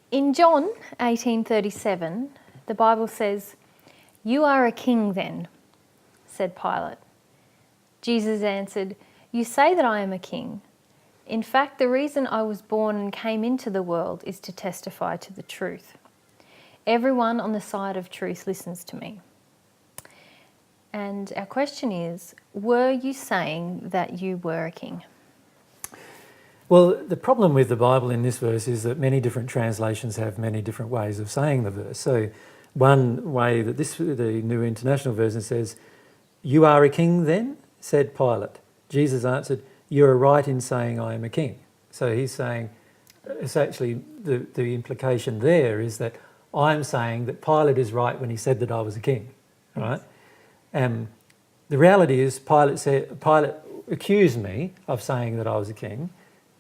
In John 18:37, the Bible says, "You are a king then," said Pilate. Jesus answered, "You say that I am a king. In fact, the reason I was born and came into the world is to testify to the truth. Everyone on the side of truth listens to me." And our question is, were you saying that you were a king? Well, the problem with the Bible in this verse is that many different translations have many different ways of saying the verse. So one way that the New International Version says, "You are a king then?" said Pilate. Jesus answered, "You are right in saying I am a king." So he's saying, it's actually the implication there is that I'm saying that Pilate is right when he said that I was a king, right? The reality is Pilate accused me of saying that I was a king,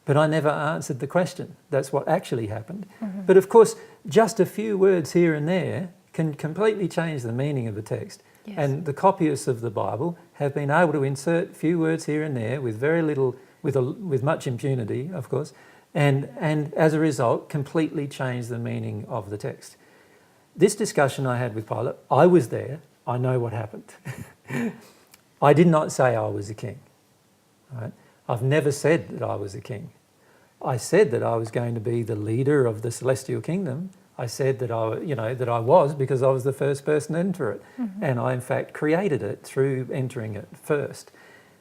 but I never answered the question. That's what actually happened. Mm-hmm. But of course, just a few words here and there can completely change the meaning of the text. Yes. And the copyists of the Bible have been able to insert few words here and there with very little, with much impunity, of course, and as a result, completely change the meaning of the text. This discussion I had with Pilate, I was there, I know what happened. I did not say I was a king. Right? I've never said that I was a king. I said that I was going to be the leader of the celestial kingdom. I said that I was because I was the first person to enter it. Mm-hmm. And I in fact created it through entering it first.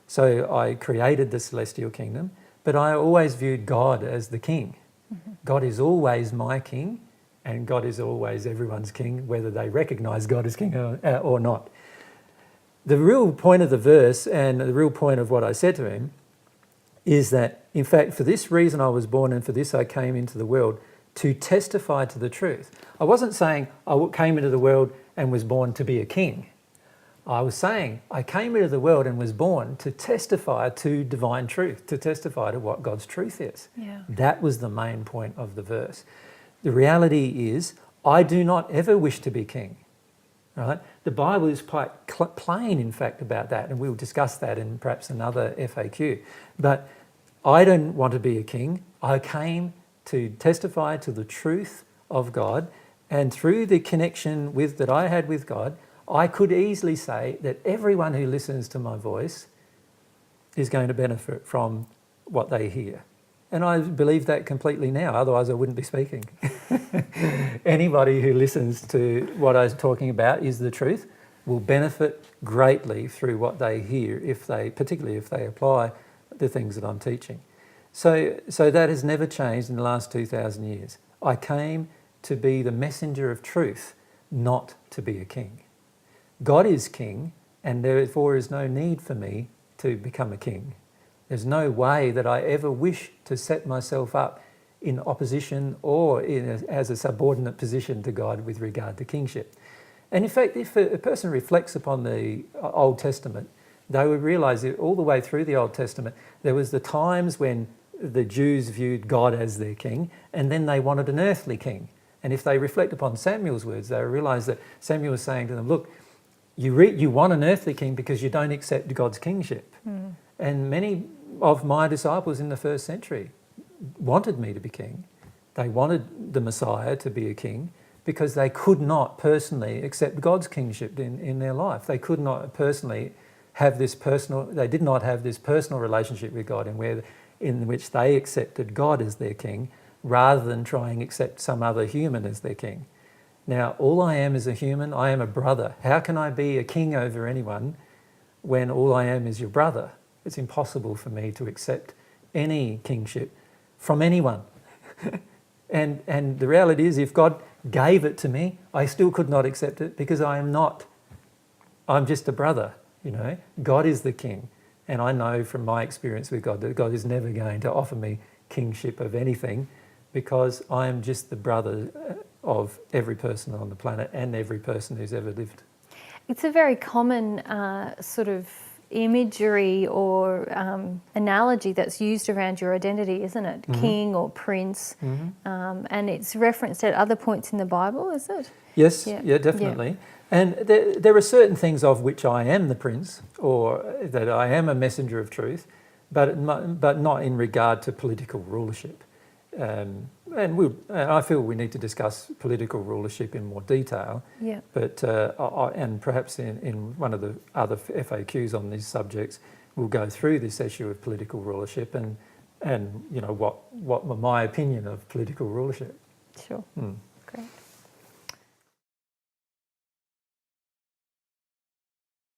So I created the celestial kingdom, but I always viewed God as the king. Mm-hmm. God is always my king, and God is always everyone's king, whether they recognise God as king or not. The real point of the verse and the real point of what I said to him is that, in fact, for this reason I was born and for this I came into the world, to testify to the truth. I wasn't saying I came into the world and was born to be a king. I was saying I came into the world and was born to testify to divine truth, to testify to what God's truth is. Yeah. That was the main point of the verse. The reality is I do not ever wish to be king. Right? The Bible is quite plain, in fact, about that, and we'll discuss that in perhaps another FAQ. But I don't want to be a king. I came to testify to the truth of God, and through the connection that I had with God, I could easily say that everyone who listens to my voice is going to benefit from what they hear. And I believe that completely now, otherwise I wouldn't be speaking. Anybody who listens to what I was talking about is the truth will benefit greatly through what they hear, particularly if they apply the things that I'm teaching. So that has never changed in the last 2,000 years. I came to be the messenger of truth, not to be a king. God is king, and therefore is no need for me to become a king. There's no way that I ever wish to set myself up in opposition or as a subordinate position to God with regard to kingship. And in fact, if a person reflects upon the Old Testament, they would realise that all the way through the Old Testament, there was the times when the Jews viewed God as their king, and then they wanted an earthly king. And if they reflect upon Samuel's words, they realise that Samuel was saying to them, look, you want an earthly king because you don't accept God's kingship. Mm. And many of my disciples in the first century wanted me to be king. They wanted the Messiah to be a king because they could not personally accept God's kingship in their life. They could not personally have they did not have this personal relationship with God in which they accepted God as their king rather than trying to accept some other human as their king. Now, all I am is a human. I am a brother. How can I be a king over anyone when all I am is your brother? It's impossible for me to accept any kingship from anyone. and the reality is, if God gave it to me, I still could not accept it because I'm just a brother, God is the king. And I know from my experience with God that God is never going to offer me kingship of anything because I am just the brother of every person on the planet and every person who's ever lived. It's a very common sort of imagery or analogy that's used around your identity, isn't it? Mm-hmm. King or prince. Mm-hmm. And it's referenced at other points in the Bible, is it? Yes, yeah definitely. Yeah. And there are certain things of which I am the prince or that I am a messenger of truth, but not in regard to political rulership. and I feel we need to discuss political rulership in more detail. Yeah. But and perhaps in one of the other FAQs on these subjects, we'll go through this issue of political rulership and what my opinion of political rulership. Sure. Great.